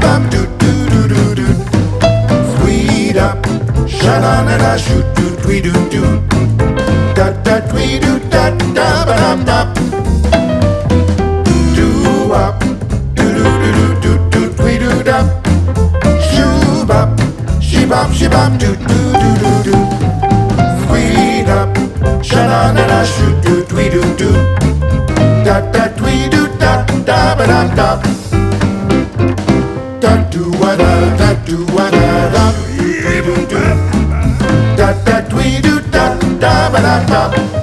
bop doo doo doo doo doo. Squeed up, sha na na na shoot doo doo doo doo. Da da doo doo da da ba da da. Doo up, doo doo doo doo doo doo doo da. Shoo bop, she bop doo doo doo doo doo. Squeed up, sha na na na shoot doo doo doo doo. Da da doo doo da da ba da da. Da doo wa da da doo wa da da doo doo doo. Da da doo doo da da ba da da.